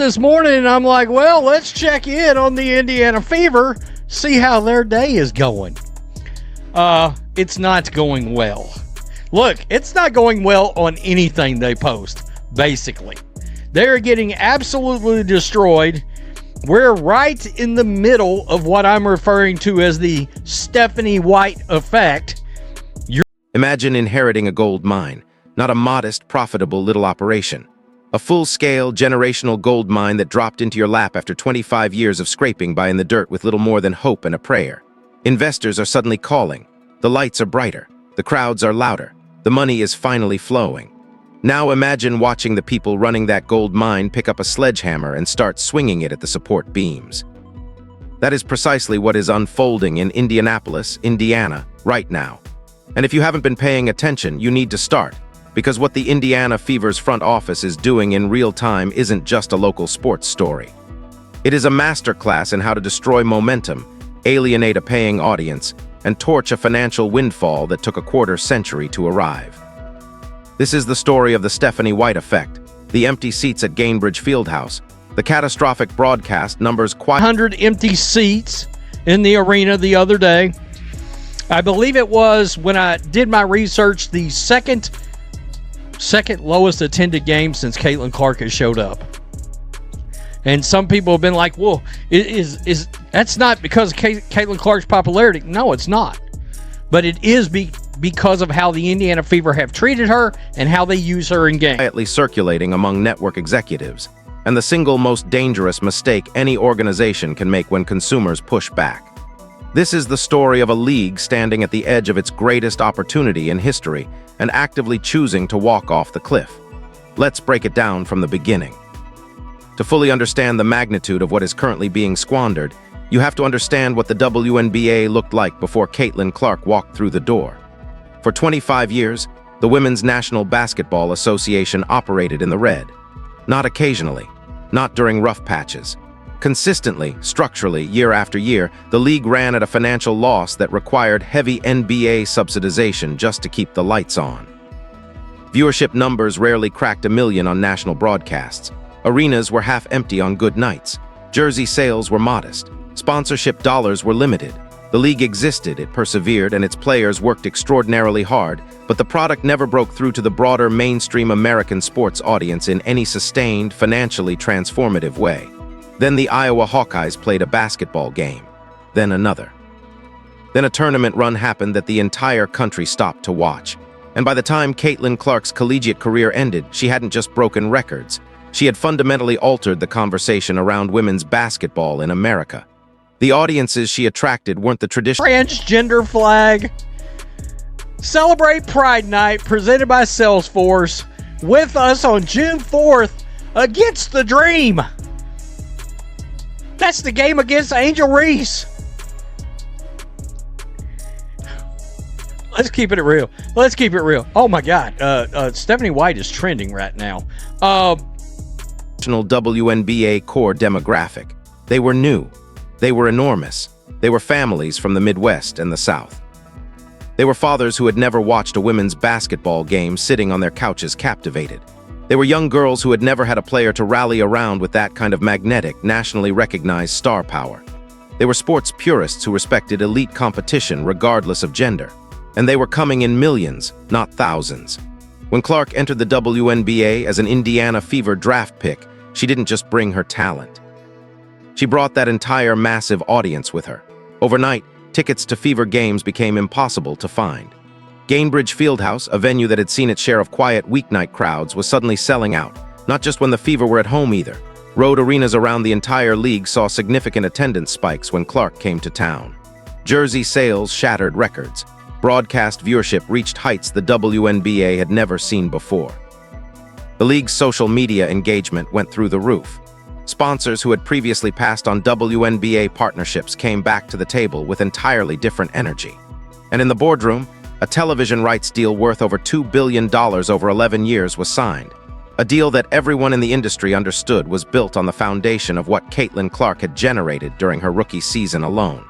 this morning and I'm like, well, let's check in on the Indiana Fever, see how their day is going. It's not going well. Look, it's not going well on anything they post, basically. They're getting absolutely destroyed. We're right in the middle of what I'm referring to as the Stephanie White effect. Imagine inheriting a gold mine, not a modest, profitable little operation. A full-scale, generational gold mine that dropped into your lap after 25 years of scraping by in the dirt with little more than hope and a prayer. Investors are suddenly calling. The lights are brighter. The crowds are louder. The money is finally flowing. Now imagine watching the people running that gold mine pick up a sledgehammer and start swinging it at the support beams. That is precisely what is unfolding in Indianapolis, Indiana, right now. And if you haven't been paying attention, you need to start. Because what the Indiana Fever's front office is doing in real time isn't just a local sports story. It is a masterclass in how to destroy momentum, alienate a paying audience, and torch a financial windfall that took a quarter-century to arrive. This is the story of the Stephanie White effect, the empty seats at Gainbridge Fieldhouse, the catastrophic broadcast numbers 100 empty seats in the arena the other day. I believe it was, when I did my research, the second lowest attended game since Caitlin Clark has showed up. And some people have been like, well, is that's not because of Caitlin Clark's popularity. No, it's not. But it is because of how the Indiana Fever have treated her and how they use her in game. Quietly circulating among network executives, and the single most dangerous mistake any organization can make when consumers push back. This is the story of a league standing at the edge of its greatest opportunity in history and actively choosing to walk off the cliff. Let's break it down from the beginning. To fully understand the magnitude of what is currently being squandered, you have to understand what the WNBA looked like before Caitlin Clark walked through the door. For 25 years, the Women's National Basketball Association operated in the red. Not occasionally, not during rough patches. Consistently, structurally, year after year, the league ran at a financial loss that required heavy NBA subsidization just to keep the lights on. Viewership numbers rarely cracked 1 million on national broadcasts. Arenas were half empty on good nights. Jersey sales were modest. Sponsorship dollars were limited. The league existed, it persevered, and its players worked extraordinarily hard, but the product never broke through to the broader mainstream American sports audience in any sustained, financially transformative way. Then the Iowa Hawkeyes played a basketball game. Then another. Then a tournament run happened that the entire country stopped to watch. And by the time Caitlin Clark's collegiate career ended, she hadn't just broken records. She had fundamentally altered the conversation around women's basketball in America. The audiences she attracted weren't the traditional transgender flag. Celebrate Pride Night, presented by Salesforce, with us on June 4th against the Dream. That's the game against Angel Reese. Let's keep it real. Let's keep it real. Oh my God. Stephanie White is trending right now. WNBA core demographic. They were new. They were enormous. They were families from the Midwest and the South. They were fathers who had never watched a women's basketball game sitting on their couches captivated. They were young girls who had never had a player to rally around with that kind of magnetic, nationally recognized star power. They were sports purists who respected elite competition regardless of gender. And they were coming in millions, not thousands. When Clark entered the WNBA as an Indiana Fever draft pick, she didn't just bring her talent. She brought that entire massive audience with her. Overnight, tickets to Fever games became impossible to find. Gainbridge Fieldhouse, a venue that had seen its share of quiet weeknight crowds, was suddenly selling out, not just when the Fever were at home either. Road arenas around the entire league saw significant attendance spikes when Clark came to town. Jersey sales shattered records. Broadcast viewership reached heights the WNBA had never seen before. The league's social media engagement went through the roof. Sponsors who had previously passed on WNBA partnerships came back to the table with entirely different energy. And in the boardroom, a television rights deal worth over $2 billion over 11 years was signed. A deal that everyone in the industry understood was built on the foundation of what Caitlin Clark had generated during her rookie season alone.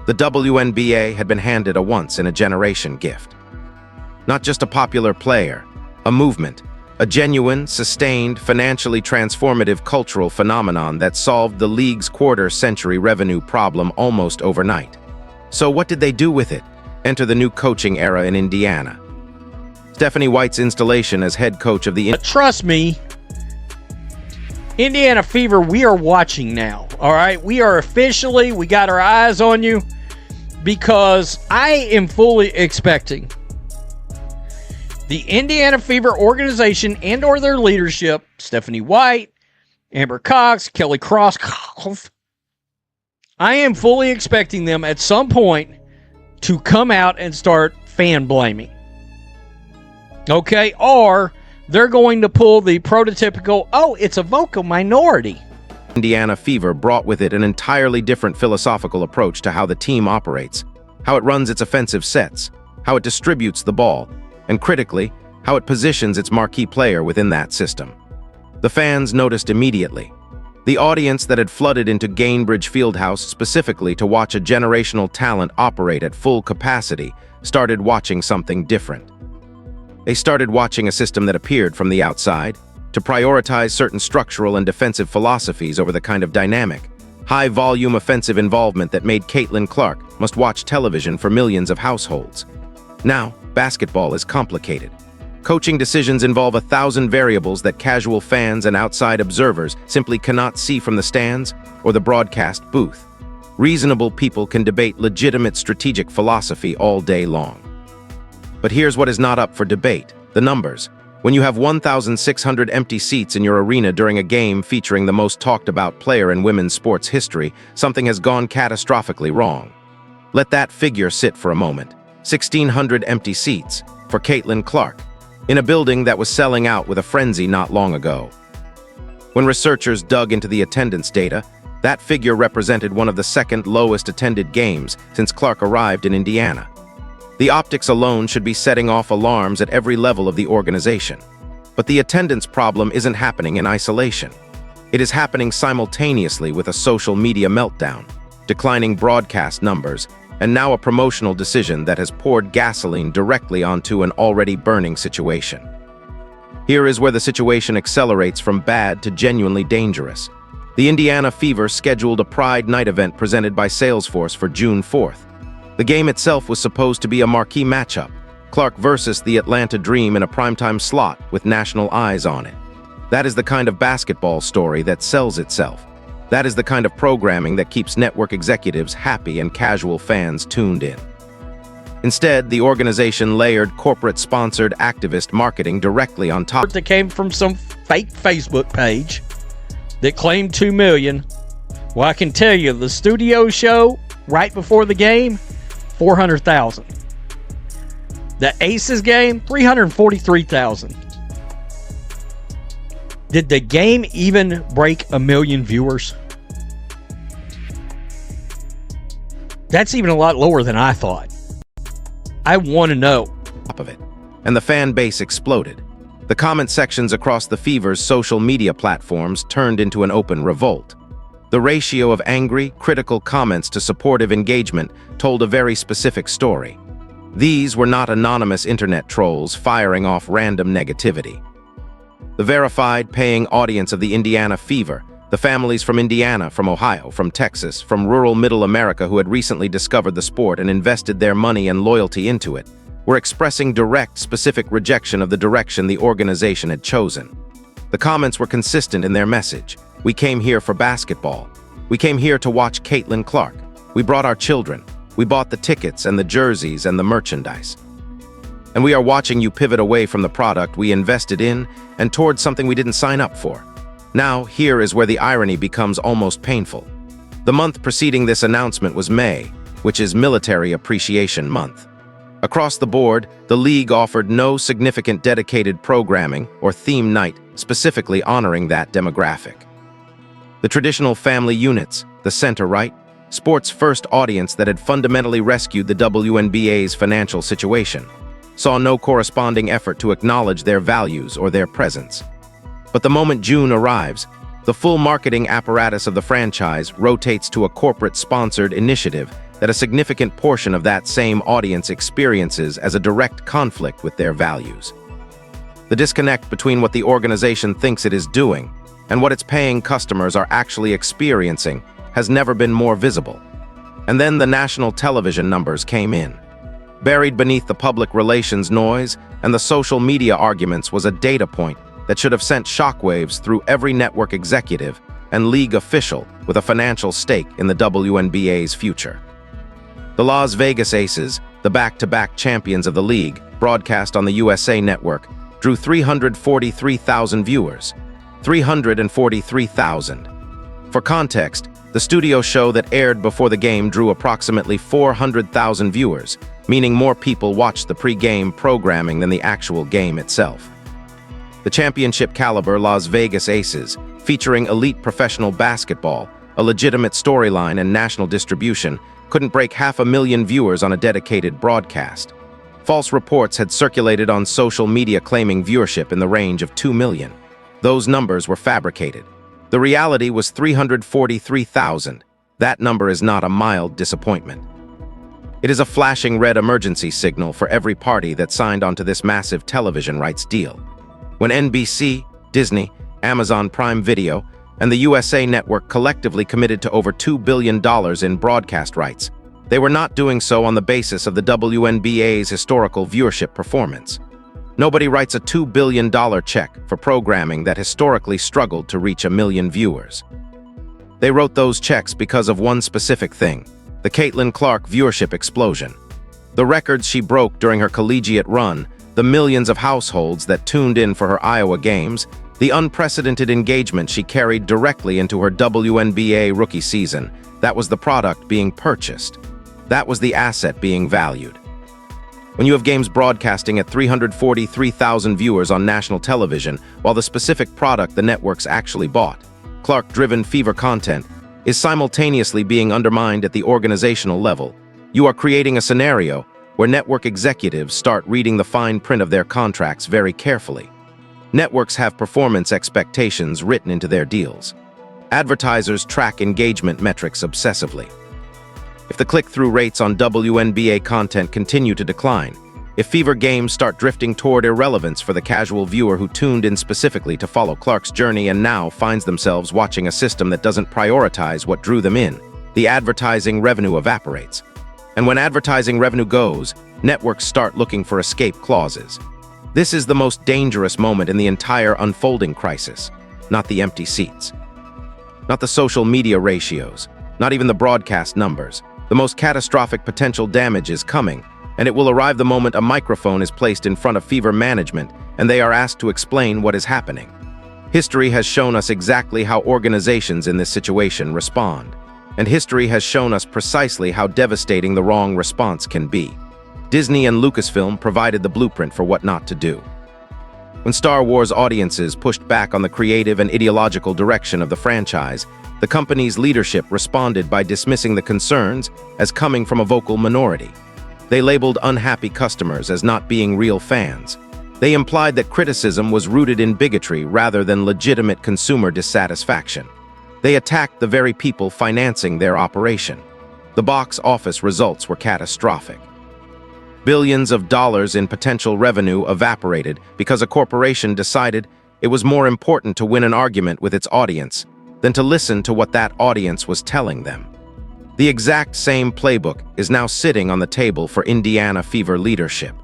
The WNBA had been handed a once-in-a-generation gift. Not just a popular player, a movement, A genuine, sustained, financially transformative cultural phenomenon that solved the league's quarter-century revenue problem almost overnight. So what did they do with it? Enter the new coaching era in Indiana. Stephanie White's installation as head coach of the... Trust me, Indiana Fever, we are watching now, all right? We got our eyes on you, because I am fully expecting the Indiana Fever organization and or their leadership, Stephanie White, Amber Cox, Kelly Krauskopf, I am fully expecting them at some point to come out and start fan blaming. Okay? Or they're going to pull the prototypical, oh, it's a vocal minority. Indiana Fever brought with it an entirely different philosophical approach to how the team operates, how it runs its offensive sets, how it distributes the ball, and critically, how it positions its marquee player within that system. The fans noticed immediately. The audience that had flooded into Gainbridge Fieldhouse specifically to watch a generational talent operate at full capacity started watching something different. They started watching a system that appeared from the outside to prioritize certain structural and defensive philosophies over the kind of dynamic, high-volume offensive involvement that made Caitlin Clark must watch television for millions of households. Now, basketball is complicated. Coaching decisions involve 1,000 variables that casual fans and outside observers simply cannot see from the stands or the broadcast booth. Reasonable people can debate legitimate strategic philosophy all day long. But here's what is not up for debate: the numbers. When you have 1,600 empty seats in your arena during a game featuring the most talked about player in women's sports history, something has gone catastrophically wrong. Let that figure sit for a moment. 1,600 empty seats for Caitlin Clark in a building that was selling out with a frenzy not long ago. When researchers dug into the attendance data, that figure represented one of the second lowest attended games since Clark arrived in Indiana. The optics alone should be setting off alarms at every level of the organization. But the attendance problem isn't happening in isolation. It is happening simultaneously with a social media meltdown, declining broadcast numbers, and now a promotional decision that has poured gasoline directly onto an already burning situation. Here is where the situation accelerates from bad to genuinely dangerous. The Indiana Fever scheduled a Pride Night event presented by Salesforce for June 4th. The game itself was supposed to be a marquee matchup, Clark versus the Atlanta Dream in a primetime slot with national eyes on it. That is the kind of basketball story that sells itself. That is the kind of programming that keeps network executives happy and casual fans tuned in. Instead, the organization layered corporate-sponsored activist marketing directly on top. That came from some fake Facebook page that claimed 2 million. Well, I can tell you, the studio show right before the game, 400,000. The Aces game, 343,000. Did the game even break 1 million viewers? That's even a lot lower than I thought. I want to know. Top of it, and the fan base exploded. The comment sections across the Fever's social media platforms turned into an open revolt. The ratio of angry, critical comments to supportive engagement told a very specific story. These were not anonymous internet trolls firing off random negativity. The verified, paying audience of the Indiana Fever, the families from Indiana, from Ohio, from Texas, from rural Middle America who had recently discovered the sport and invested their money and loyalty into it, were expressing direct, specific rejection of the direction the organization had chosen. The comments were consistent in their message. We came here for basketball. We came here to watch Caitlin Clark. We brought our children. We bought the tickets and the jerseys and the merchandise. And we are watching you pivot away from the product we invested in and towards something we didn't sign up for. Now, here is where the irony becomes almost painful. The month preceding this announcement was May, which is Military Appreciation Month. Across the board, the league offered no significant dedicated programming or theme night specifically honoring that demographic. The traditional family units, the center-right, sports' first audience that had fundamentally rescued the WNBA's financial situation, saw no corresponding effort to acknowledge their values or their presence. But the moment June arrives, the full marketing apparatus of the franchise rotates to a corporate-sponsored initiative that a significant portion of that same audience experiences as a direct conflict with their values. The disconnect between what the organization thinks it is doing and what its paying customers are actually experiencing has never been more visible. And then the national television numbers came in. Buried beneath the public relations noise and the social media arguments was a data point that should have sent shockwaves through every network executive and league official with a financial stake in the WNBA's future. The Las Vegas Aces, the back-to-back champions of the league, broadcast on the USA Network, drew 343,000 viewers. 343,000. For context, the studio show that aired before the game drew approximately 400,000 viewers, meaning more people watched the pre-game programming than the actual game itself. The championship-caliber Las Vegas Aces, featuring elite professional basketball, a legitimate storyline and national distribution, couldn't break 500,000 viewers on a dedicated broadcast. False reports had circulated on social media claiming viewership in the range of 2 million. Those numbers were fabricated. The reality was 343,000. That number is not a mild disappointment. It is a flashing red emergency signal for every party that signed onto this massive television rights deal. When NBC, Disney, Amazon Prime Video, and the USA Network collectively committed to over $2 billion in broadcast rights, they were not doing so on the basis of the WNBA's historical viewership performance. Nobody writes a $2 billion check for programming that historically struggled to reach 1 million viewers. They wrote those checks because of one specific thing: the Caitlin Clark viewership explosion. The records she broke during her collegiate run, the millions of households that tuned in for her Iowa games, the unprecedented engagement she carried directly into her WNBA rookie season. That was the product being purchased. That was the asset being valued. When you have games broadcasting at 343,000 viewers on national television, while the specific product the networks actually bought, Clark-driven fever content, is simultaneously being undermined at the organizational level, you are creating a scenario where network executives start reading the fine print of their contracts very carefully. Networks have performance expectations written into their deals. Advertisers track engagement metrics obsessively. If the click-through rates on WNBA content continue to decline, if fever games start drifting toward irrelevance for the casual viewer who tuned in specifically to follow Clark's journey and now finds themselves watching a system that doesn't prioritize what drew them in, the advertising revenue evaporates. And when advertising revenue goes, networks start looking for escape clauses. This is the most dangerous moment in the entire unfolding crisis, not the empty seats, not the social media ratios, not even the broadcast numbers. The most catastrophic potential damage is coming, and it will arrive the moment a microphone is placed in front of fever management and they are asked to explain what is happening. History has shown us exactly how organizations in this situation respond, and history has shown us precisely how devastating the wrong response can be. Disney and Lucasfilm provided the blueprint for what not to do. When Star Wars audiences pushed back on the creative and ideological direction of the franchise, the company's leadership responded by dismissing the concerns as coming from a vocal minority. They labeled unhappy customers as not being real fans. They implied that criticism was rooted in bigotry rather than legitimate consumer dissatisfaction. They attacked the very people financing their operation. The box office results were catastrophic. Billions of dollars in potential revenue evaporated because a corporation decided it was more important to win an argument with its audience than to listen to what that audience was telling them. The exact same playbook is now sitting on the table for Indiana Fever leadership.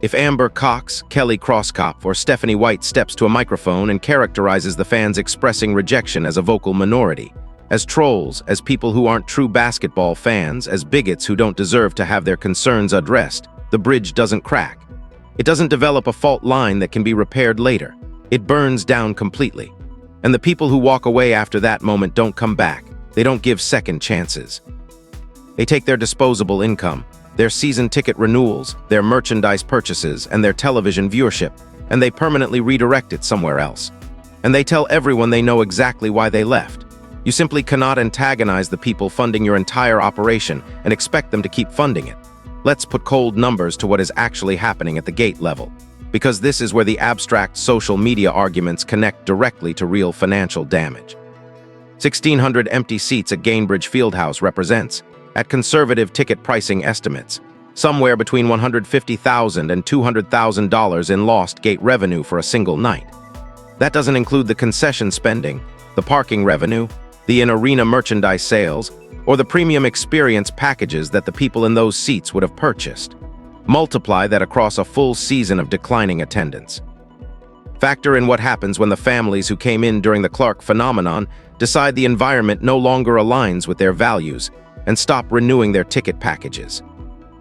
If Amber Cox, Kelly Krauskopf, or Stephanie White steps to a microphone and characterizes the fans expressing rejection as a vocal minority, as trolls, as people who aren't true basketball fans, as bigots who don't deserve to have their concerns addressed, the bridge doesn't crack. It doesn't develop a fault line that can be repaired later. It burns down completely. And the people who walk away after that moment don't come back. They don't give second chances. They take their disposable income, their season ticket renewals, their merchandise purchases, and their television viewership, and they permanently redirect it somewhere else. And they tell everyone they know exactly why they left. You simply cannot antagonize the people funding your entire operation and expect them to keep funding it. Let's put cold numbers to what is actually happening at the gate level, because this is where the abstract social media arguments connect directly to real financial damage. 1,600 empty seats at Gainbridge Fieldhouse represents, at conservative ticket pricing estimates, somewhere between $150,000 and $200,000 in lost gate revenue for a single night. That doesn't include the concession spending, the parking revenue, the in-arena merchandise sales, or the premium experience packages that the people in those seats would have purchased. Multiply that across a full season of declining attendance. Factor in what happens when the families who came in during the Clark phenomenon decide the environment no longer aligns with their values and stop renewing their ticket packages.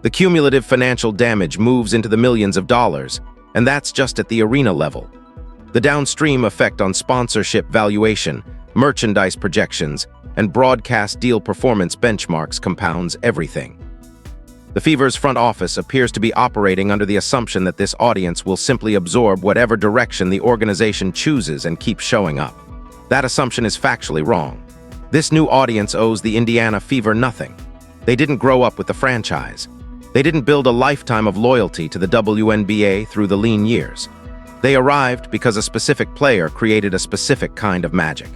The cumulative financial damage moves into the millions of dollars, and that's just at the arena level. The downstream effect on sponsorship valuation, merchandise projections, and broadcast deal performance benchmarks compounds everything. The Fever's front office appears to be operating under the assumption that this audience will simply absorb whatever direction the organization chooses and keep showing up. That assumption is factually wrong. This new audience owes the Indiana Fever nothing. They didn't grow up with the franchise. They didn't build a lifetime of loyalty to the WNBA through the lean years. They arrived because a specific player created a specific kind of magic.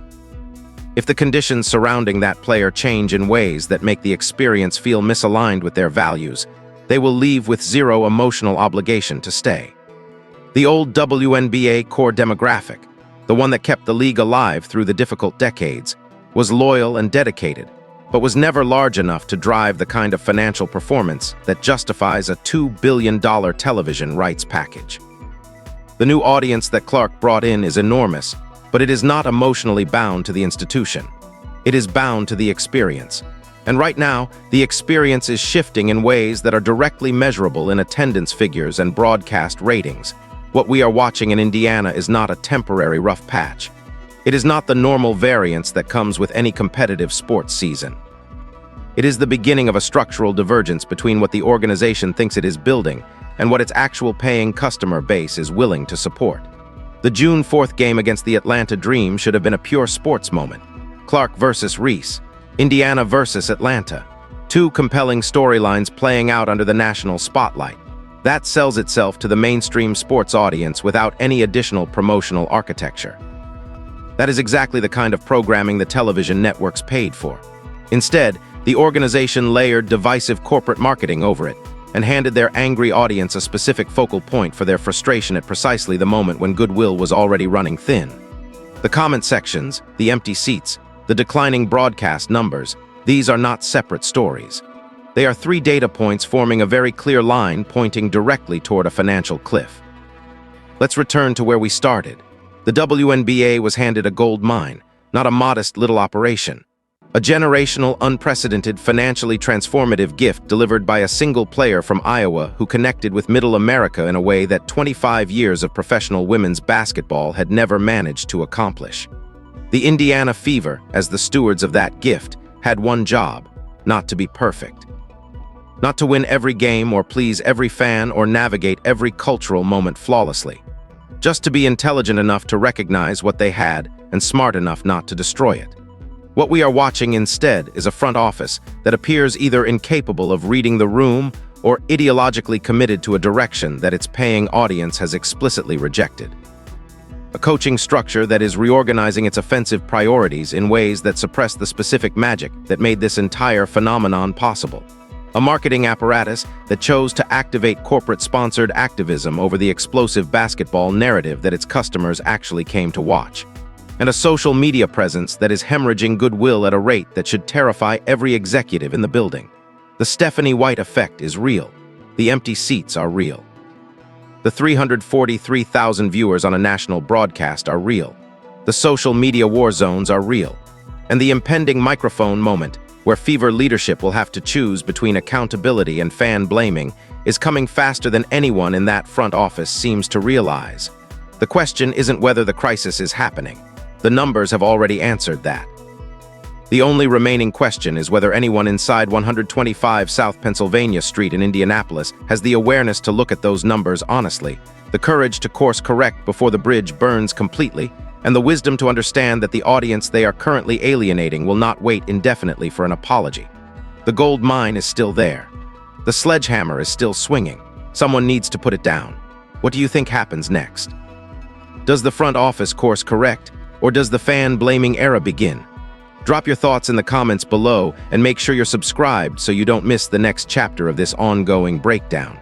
If the conditions surrounding that player change in ways that make the experience feel misaligned with their values, they will leave with zero emotional obligation to stay. The old WNBA core demographic, the one that kept the league alive through the difficult decades, was loyal and dedicated, but was never large enough to drive the kind of financial performance that justifies a $2 billion television rights package. The new audience that Clark brought in is enormous, but it is not emotionally bound to the institution. It is bound to the experience. And right now, the experience is shifting in ways that are directly measurable in attendance figures and broadcast ratings. What we are watching in Indiana is not a temporary rough patch. It is not the normal variance that comes with any competitive sports season. It is the beginning of a structural divergence between what the organization thinks it is building and what its actual paying customer base is willing to support. The June 4th game against the Atlanta Dream should have been a pure sports moment. Clark versus Reese, Indiana versus Atlanta. Two compelling storylines playing out under the national spotlight. That sells itself to the mainstream sports audience without any additional promotional architecture. That is exactly the kind of programming the television networks paid for. Instead, the organization layered divisive corporate marketing over it and handed their angry audience a specific focal point for their frustration at precisely the moment when goodwill was already running thin. The comment sections, the empty seats, the declining broadcast numbers, these are not separate stories. They are three data points forming a very clear line pointing directly toward a financial cliff. Let's return to where we started. The WNBA was handed a gold mine, not a modest little operation. A generational, unprecedented, financially transformative gift delivered by a single player from Iowa who connected with Middle America in a way that 25 years of professional women's basketball had never managed to accomplish. The Indiana Fever, as the stewards of that gift, had one job: not to be perfect. Not to win every game or please every fan or navigate every cultural moment flawlessly. Just to be intelligent enough to recognize what they had and smart enough not to destroy it. What we are watching instead is a front office that appears either incapable of reading the room or ideologically committed to a direction that its paying audience has explicitly rejected. A coaching structure that is reorganizing its offensive priorities in ways that suppress the specific magic that made this entire phenomenon possible. A marketing apparatus that chose to activate corporate-sponsored activism over the explosive basketball narrative that its customers actually came to watch. And a social media presence that is hemorrhaging goodwill at a rate that should terrify every executive in the building. The Stephanie White effect is real. The empty seats are real. The 343,000 viewers on a national broadcast are real. The social media war zones are real. And the impending microphone moment, where Fever leadership will have to choose between accountability and fan blaming, is coming faster than anyone in that front office seems to realize. The question isn't whether the crisis is happening. The numbers have already answered that. The only remaining question is whether anyone inside 125 South Pennsylvania Street in Indianapolis has the awareness to look at those numbers honestly, the courage to course correct before the bridge burns completely, and the wisdom to understand that the audience they are currently alienating will not wait indefinitely for an apology. The gold mine is still there. The sledgehammer is still swinging. Someone needs to put it down. What do you think happens next? Does the front office course correct? Or does the fan-blaming era begin? Drop your thoughts in the comments below and make sure you're subscribed so you don't miss the next chapter of this ongoing breakdown.